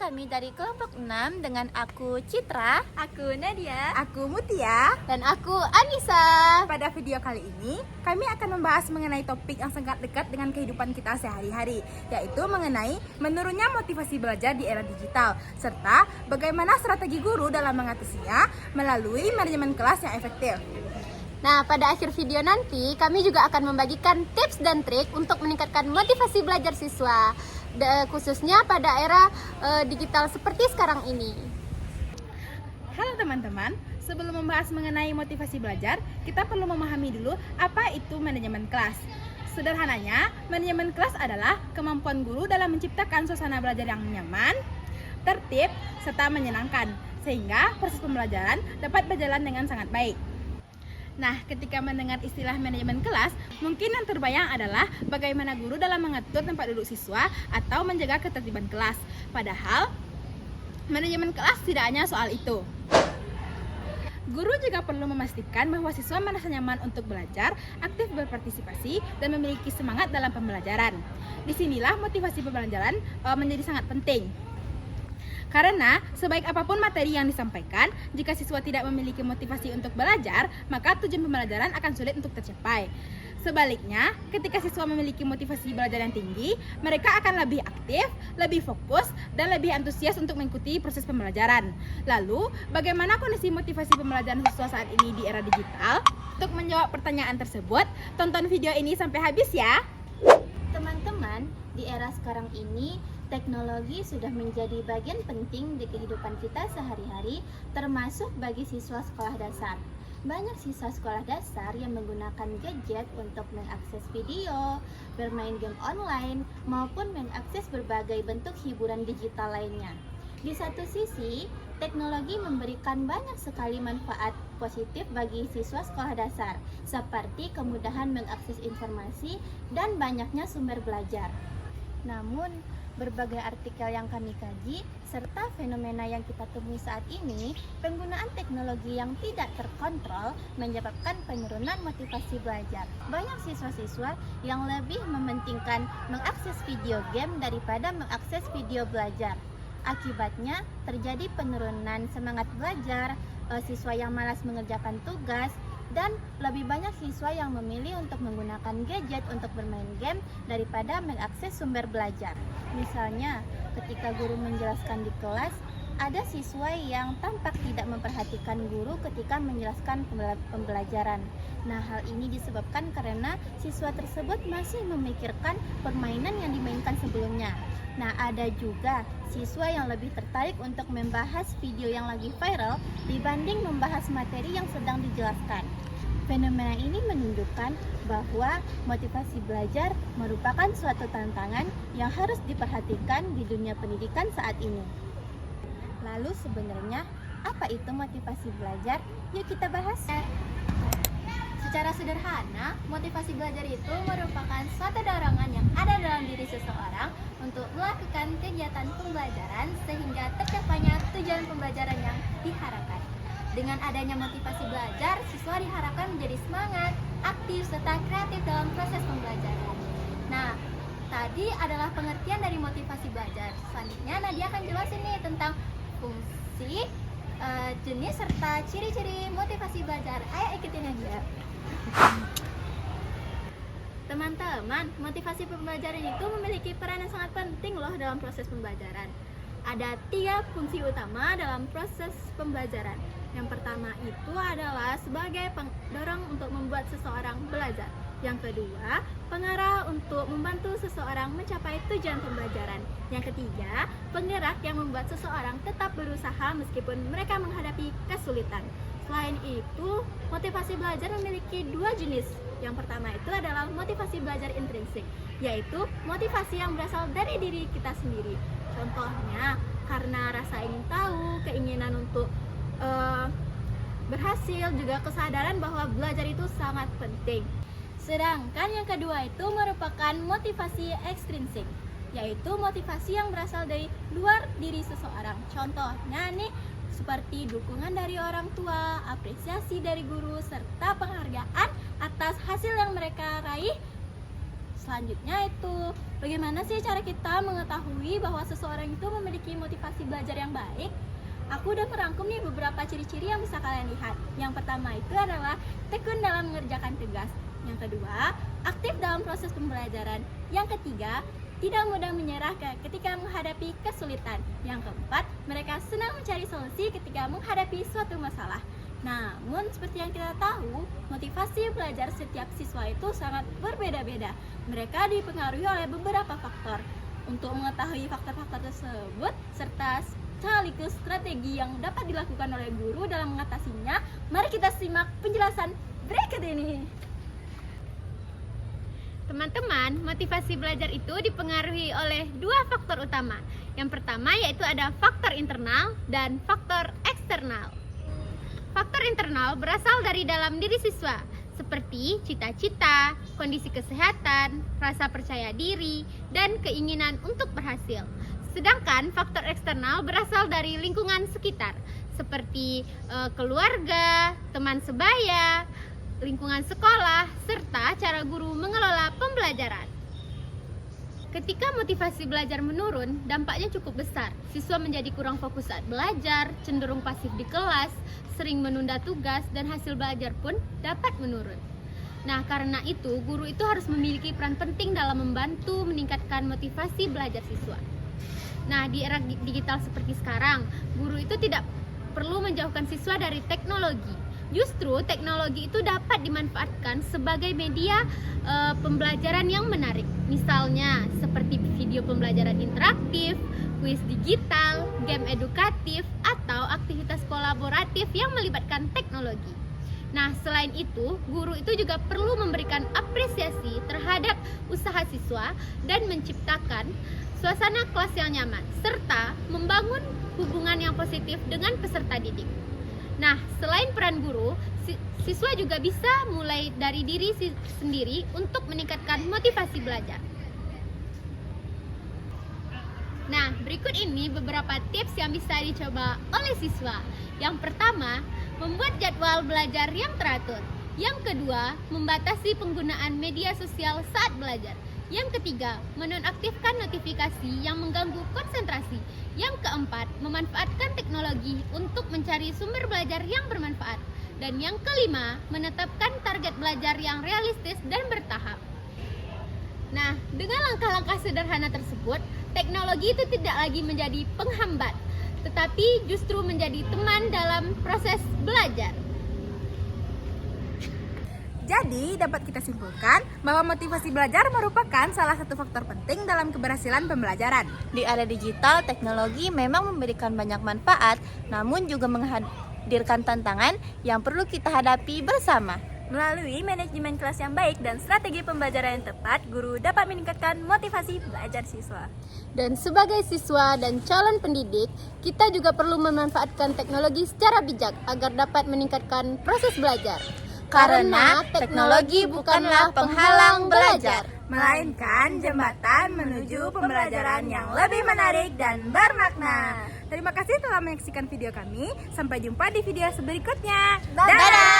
kami dari kelompok 6 dengan aku Citra, Aku Nadia. Aku Mutia. dan aku Anissa. Pada video kali ini, kami akan membahas mengenai topik yang sangat dekat dengan kehidupan kita sehari-hari, yaitu mengenai menurunnya motivasi belajar di era digital, serta bagaimana strategi guru dalam mengatasinya melalui manajemen kelas yang efektif. Nah, pada akhir video nanti kami juga akan membagikan tips dan trik untuk meningkatkan motivasi belajar siswa, khususnya pada era digital seperti sekarang ini. Halo teman-teman, sebelum membahas mengenai motivasi belajar, kita perlu memahami dulu apa itu manajemen kelas. Sederhananya, manajemen kelas adalah kemampuan guru dalam menciptakan suasana belajar yang nyaman, tertib, serta menyenangkan, sehingga proses pembelajaran dapat berjalan dengan sangat baik. Nah, ketika mendengar istilah manajemen kelas, mungkin yang terbayang adalah bagaimana guru dalam mengatur tempat duduk siswa atau menjaga ketertiban kelas. Padahal, manajemen kelas tidak hanya soal itu. Guru juga perlu memastikan bahwa siswa merasa nyaman untuk belajar, aktif berpartisipasi, dan memiliki semangat dalam pembelajaran. Disinilah motivasi pembelajaran menjadi sangat penting. Karena sebaik apapun materi yang disampaikan, jika siswa tidak memiliki motivasi untuk belajar, maka tujuan pembelajaran akan sulit untuk tercapai. Sebaliknya, ketika siswa memiliki motivasi belajar yang tinggi, mereka akan lebih aktif, lebih fokus, dan lebih antusias untuk mengikuti proses pembelajaran. Lalu, bagaimana kondisi motivasi pembelajaran siswa saat ini di era digital? Untuk menjawab pertanyaan tersebut, tonton video ini sampai habis ya! Teman-teman, di era sekarang ini, teknologi sudah menjadi bagian penting di kehidupan kita sehari-hari, termasuk bagi siswa sekolah dasar. Banyak siswa sekolah dasar yang menggunakan gadget untuk mengakses video, bermain game online, maupun mengakses berbagai bentuk hiburan digital lainnya. Di satu sisi, teknologi memberikan banyak sekali manfaat positif bagi siswa sekolah dasar, seperti kemudahan mengakses informasi dan banyaknya sumber belajar. Namun, berbagai artikel yang kami kaji, serta fenomena yang kita temui saat ini, penggunaan teknologi yang tidak terkontrol menyebabkan penurunan motivasi belajar. Banyak siswa-siswa yang lebih mementingkan mengakses video game daripada mengakses video belajar. Akibatnya, terjadi penurunan semangat belajar, siswa yang malas mengerjakan tugas, dan lebih banyak siswa yang memilih untuk menggunakan gadget untuk bermain game daripada mengakses sumber belajar. Misalnya, ketika guru menjelaskan di kelas, ada siswa yang tampak tidak memperhatikan guru ketika menjelaskan pembelajaran. Nah, hal ini disebabkan karena siswa tersebut masih memikirkan permainan yang dimainkan sebelumnya. Nah, ada juga siswa yang lebih tertarik untuk membahas video yang lagi viral dibanding membahas materi yang sedang dijelaskan. Fenomena ini menunjukkan bahwa motivasi belajar merupakan suatu tantangan yang harus diperhatikan di dunia pendidikan saat ini. Lalu sebenarnya apa itu motivasi belajar? Yuk kita bahas. Secara sederhana, motivasi belajar itu merupakan suatu dorongan yang ada dalam diri seseorang untuk melakukan kegiatan pembelajaran sehingga tercapainya tujuan pembelajaran yang diharapkan. Dengan adanya motivasi belajar, siswa diharapkan menjadi semangat, aktif, serta kreatif dalam proses pembelajaran. Nah, tadi adalah pengertian dari motivasi belajar. Selanjutnya, Nadia akan jelasin nih tentang fungsi, jenis, serta ciri-ciri motivasi belajar. Ayo ikutin Nadia. Teman-teman, motivasi pembelajaran itu memiliki peran yang sangat penting loh dalam proses pembelajaran. Ada 3 fungsi utama dalam proses pembelajaran. Yang pertama itu adalah sebagai pendorong untuk membuat seseorang belajar. Yang kedua, pengarah untuk membantu seseorang mencapai tujuan pembelajaran. Yang ketiga, penggerak yang membuat seseorang tetap berusaha meskipun mereka menghadapi kesulitan. Selain itu, motivasi belajar memiliki 2 jenis. Yang pertama itu adalah motivasi belajar intrinsik, yaitu motivasi yang berasal dari diri kita sendiri. Contohnya, karena rasa ingin tahu, keinginan untuk berhasil, juga kesadaran bahwa belajar itu sangat penting. Sedangkan yang kedua itu merupakan motivasi ekstrinsik, yaitu motivasi yang berasal dari luar diri seseorang. Contohnya nih, seperti dukungan dari orang tua, apresiasi dari guru, serta penghargaan atas hasil yang mereka raih. selanjutnya itu bagaimana sih cara kita mengetahui bahwa seseorang itu memiliki motivasi belajar yang baik? Aku udah merangkum nih beberapa ciri-ciri yang bisa kalian lihat. Yang pertama itu adalah tekun dalam mengerjakan tugas. Yang kedua, aktif dalam proses pembelajaran. Yang ketiga, tidak mudah menyerah ketika menghadapi kesulitan. Yang keempat, mereka senang mencari solusi ketika menghadapi suatu masalah. Namun seperti yang kita tahu, motivasi belajar setiap siswa itu sangat berbeda-beda. Mereka dipengaruhi oleh beberapa faktor. Untuk mengetahui faktor-faktor tersebut serta sekaligus strategi yang dapat dilakukan oleh guru dalam mengatasinya, mari kita simak penjelasan berikut ini. Teman-teman, motivasi belajar itu dipengaruhi oleh dua faktor utama. Yang pertama yaitu ada faktor internal dan faktor eksternal. Faktor internal berasal dari dalam diri siswa, seperti cita-cita, kondisi kesehatan, rasa percaya diri, dan keinginan untuk berhasil. Sedangkan faktor eksternal berasal dari lingkungan sekitar, seperti keluarga, teman sebaya, lingkungan sekolah, serta cara guru mengelola pembelajaran. Ketika motivasi belajar menurun, dampaknya cukup besar. Siswa menjadi kurang fokus saat belajar, cenderung pasif di kelas, sering menunda tugas, dan hasil belajar pun dapat menurun. Nah, karena itu, guru itu harus memiliki peran penting dalam membantu meningkatkan motivasi belajar siswa. Nah, di era digital seperti sekarang, guru itu tidak perlu menjauhkan siswa dari teknologi. Justru teknologi itu dapat dimanfaatkan sebagai media pembelajaran yang menarik. Misalnya seperti video pembelajaran interaktif, kuis digital, game edukatif, atau aktivitas kolaboratif yang melibatkan teknologi. Nah, selain itu, guru itu juga perlu memberikan apresiasi terhadap usaha siswa dan menciptakan suasana kelas yang nyaman, serta membangun hubungan yang positif dengan peserta didik. Nah, selain peran guru, siswa juga bisa mulai dari diri sendiri untuk meningkatkan motivasi belajar. Nah, berikut ini beberapa tips yang bisa dicoba oleh siswa. Yang pertama, membuat jadwal belajar yang teratur. Yang kedua, membatasi penggunaan media sosial saat belajar. Yang ketiga, menonaktifkan notifikasi yang mengganggu konsentrasi. Yang keempat, memanfaatkan teknologi untuk mencari sumber belajar yang bermanfaat. Dan yang kelima, menetapkan target belajar yang realistis dan bertahap. Nah, dengan langkah-langkah sederhana tersebut, teknologi itu tidak lagi menjadi penghambat, tetapi justru menjadi teman dalam proses belajar. Jadi, dapat kita simpulkan bahwa motivasi belajar merupakan salah satu faktor penting dalam keberhasilan pembelajaran. Di era digital, teknologi memang memberikan banyak manfaat, namun juga menghadirkan tantangan yang perlu kita hadapi bersama. Melalui manajemen kelas yang baik dan strategi pembelajaran yang tepat, guru dapat meningkatkan motivasi belajar siswa. Dan sebagai siswa dan calon pendidik, kita juga perlu memanfaatkan teknologi secara bijak agar dapat meningkatkan proses belajar. Karena teknologi bukanlah penghalang belajar, melainkan jembatan menuju pembelajaran yang lebih menarik dan bermakna. Terima kasih telah menyaksikan video kami. Sampai jumpa di video berikutnya. Dadah!